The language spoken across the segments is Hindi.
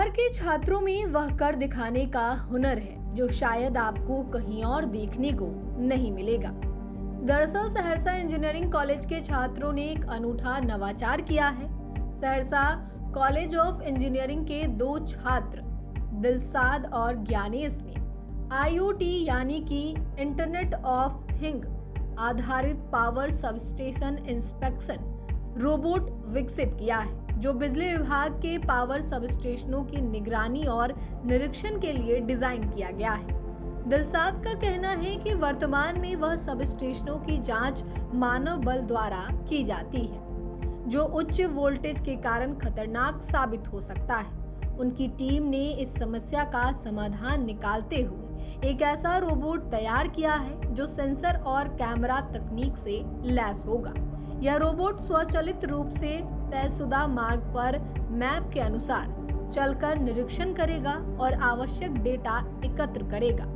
बिहार के छात्रों में वह कर दिखाने का हुनर है जो शायद आपको कहीं और देखने को नहीं मिलेगा। दरअसल सहरसा इंजीनियरिंग कॉलेज के छात्रों ने एक अनूठा नवाचार किया है। सहरसा कॉलेज ऑफ इंजीनियरिंग के 2 छात्र दिलसाद और ज्ञानेश ने IoT यानी कि इंटरनेट ऑफ थिंग आधारित पावर सबस्टेशन इंस्पेक्शन रोबोट विकसित किया है, जो बिजली विभाग के पावर सबस्टेशनों की निगरानी और निरीक्षण के लिए डिजाइन किया गया है। दिलसाद का कहना है कि वर्तमान में वह सबस्टेशनों की जांच मानव बल द्वारा की जाती है, जो उच्च वोल्टेज के कारण खतरनाक साबित हो सकता है। उनकी टीम ने इस समस्या का समाधान निकालते हुए एक ऐसा रोबोट तैयार किया है जो सेंसर और कैमरा तकनीक से लैस होगा। यह रोबोट स्वचालित रूप से तयशुदा मार्ग पर मैप के अनुसार चलकर निरीक्षण करेगा और आवश्यक डेटा एकत्र करेगा।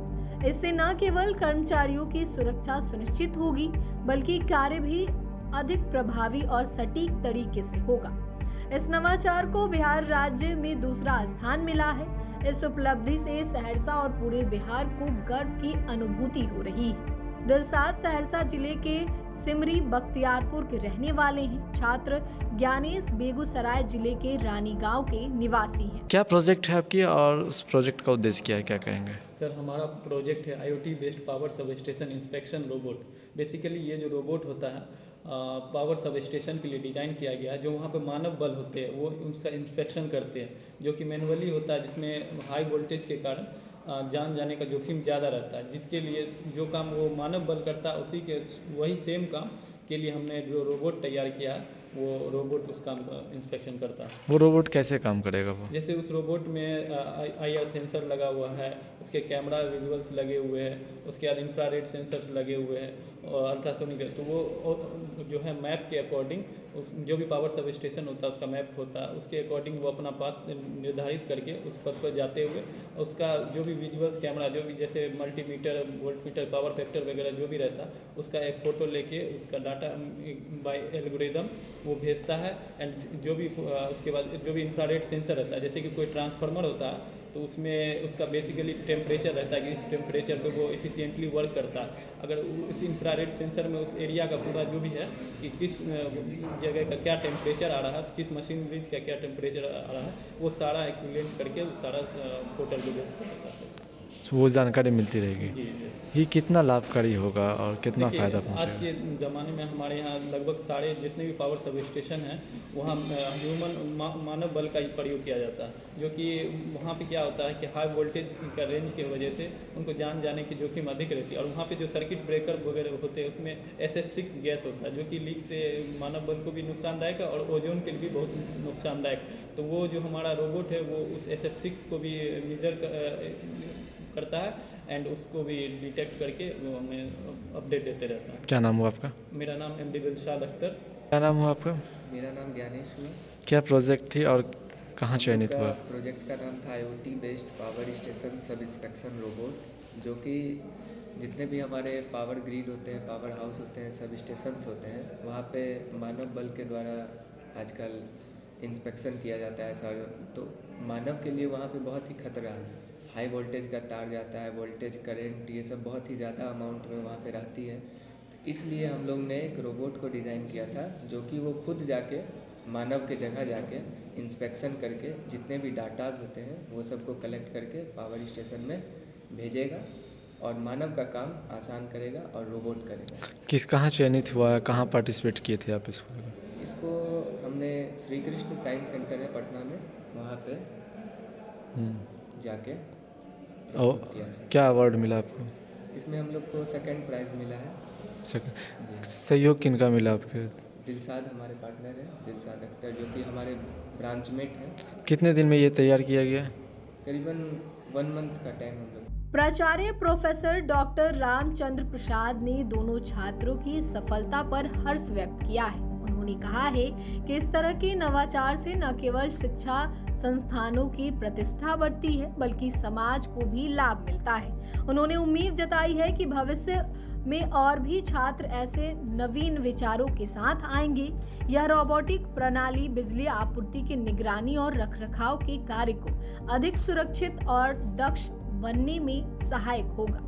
इससे न केवल कर्मचारियों की सुरक्षा सुनिश्चित होगी, बल्कि कार्य भी अधिक प्रभावी और सटीक तरीके से होगा। इस नवाचार को बिहार राज्य में दूसरा स्थान मिला है। इस उपलब्धि से सहरसा और पूरे बिहार को गर्व की अनुभूति हो रही है। दिलसाद सहरसा जिले के सिमरी बख्तियारपुर के रहने वाले हैं। छात्र ज्ञानेश बेगूसराय जिले के रानी गांव के निवासी हैं। क्या प्रोजेक्ट है आपकी और उस प्रोजेक्ट का उद्देश्य क्या है, क्या कहेंगे? सर, हमारा प्रोजेक्ट है IoT based power sub station inspection robot. Basically ये जो रोबोट होता है पावर सब स्टेशन के लिए डिज़ाइन किया गया है। जो वहाँ पे मानव बल होते हैं वो उसका इंस्पेक्शन करते हैं, जो कि मैनुअली होता है, जिसमें हाई वोल्टेज के कारण जान जाने का जोखिम ज़्यादा रहता है, जिसके लिए जो काम वो मानव बल करता है उसी के वही सेम काम के लिए हमने जो रोबोट तैयार किया है, वो रोबोट उस काम का इंस्पेक्शन करता है। वो रोबोट कैसे काम करेगा? वो जैसे उस रोबोट में IR सेंसर लगा हुआ है, उसके कैमरा विजुअल्स लगे हुए हैं, उसके बाद इंफ्रारेड सेंसर लगे हुए हैं और अल्ट्रासोनिक, तो वो जो है मैप के अकॉर्डिंग जो भी पावर सब स्टेशन होता है उसका मैप होता है, उसके अकॉर्डिंग वो अपना पाथ निर्धारित करके उस पथ पर जाते हुए उसका जो भी विजुअल्स कैमरा जो भी जैसे मल्टीमीटर, वोल्टमीटर, पावर फैक्टर वगैरह जो भी रहता है उसका एक फ़ोटो लेके उसका डाटा बाय एल्गोरिदम वो भेजता है। एंड जो भी उसके बाद जो भी इंफ्रारेड सेंसर रहता है, जैसे कि कोई ट्रांसफार्मर होता है तो उसमें उसका बेसिकली टेम्परेचर रहता है कि इस टेम्परेचर पे वो एफिशिएंटली वर्क करता है। अगर उस इंफ्रारेड सेंसर में उस एरिया का पूरा जो भी है कि किस जगह का क्या टेम्परेचर आ रहा है, किस मशीनरी का क्या टेम्परेचर आ रहा है, वो सारा एक्यूलेट करके वो सारा पोर्टल पे भेजता है। वो जानकारी मिलती रहेगी। जी। ये कितना लाभकारी होगा और कितना फ़ायदा आज पहुँचेगा? के ज़माने में हमारे यहाँ लगभग सारे जितने भी पावर सब स्टेशन हैं वहाँ मानव बल का ही प्रयोग किया जाता है, जो कि वहाँ पे क्या होता है कि हाई वोल्टेज का रेंज की वजह से उनको जान जाने की जोखिम अधिक रहती है। और वहाँ पे जो सर्किट ब्रेकर वगैरह होते हैं उसमें SF6 गैस होता है, जो कि लीक से मानव बल को भी नुकसानदायक है और ओजोन के लिए भी बहुत नुकसानदायक। तो वो जो हमारा रोबोट है वो उस SF6 को भी मेजर करता है एंड उसको भी डिटेक्ट करके वो हमें अपडेट देते रहता है। क्या नाम हुआ आपका? मेरा नाम MD दिलशाद अख्तर। क्या नाम हुआ आपका? मेरा नाम ज्ञानेश हुआ। क्या प्रोजेक्ट थी और कहाँ चयनित हुआ? प्रोजेक्ट का नाम था IoT बेस्ड पावर स्टेशन सब इंस्पेक्शन रोबोट, जो कि जितने भी हमारे पावर ग्रिड होते हैं, पावर हाउस होते हैं, सब स्टेशंस होते हैं, वहाँ पे मानव बल के द्वारा आजकल इंस्पेक्शन किया जाता है सर। तो मानव के लिए वहाँ पे बहुत ही खतरा है। हाई वोल्टेज का तार जाता है, वोल्टेज करंट ये सब बहुत ही ज़्यादा अमाउंट में वहाँ पे रहती है। तो इसलिए हम लोग ने एक रोबोट को डिज़ाइन किया था, जो कि वो खुद जाके मानव के जगह जाके इंस्पेक्शन करके जितने भी डाटाज होते हैं वो सबको कलेक्ट करके पावर स्टेशन में भेजेगा और मानव का काम आसान करेगा और रोबोट करेगा। कहाँ चयनित हुआ, कहाँ पार्टिसिपेट किए थे आप इसको? इसको हमने श्री कृष्ण साइंस सेंटर है पटना में, वहाँ पे जाके किया था। क्या अवार्ड मिला आपको? इसमें हम लोग को 2nd प्राइज़ मिला है। सहयोग किनका मिला आपके? दिलसाद हमारे पार्टनर है, दिलसाद अख्तर, जो कि हमारे ब्रांचमेट हैं। कितने दिन में ये तैयार किया गया? करीबन 1 मंथ का टाइम हम लोग। प्राचार्य प्रोफेसर डॉक्टर रामचंद्र प्रसाद ने दोनों छात्रों की सफलता पर हर्ष व्यक्त किया है। उन्होंने कहा है कि इस तरह के नवाचार से न केवल शिक्षा संस्थानों की प्रतिष्ठा बढ़ती है, बल्कि समाज को भी लाभ मिलता है। उन्होंने उम्मीद जताई है कि भविष्य में और भी छात्र ऐसे नवीन विचारों के साथ आएंगे। यह रोबोटिक प्रणाली बिजली आपूर्ति की निगरानी और रखरखाव के कार्य को अधिक सुरक्षित और दक्ष बनने में सहायक होगा।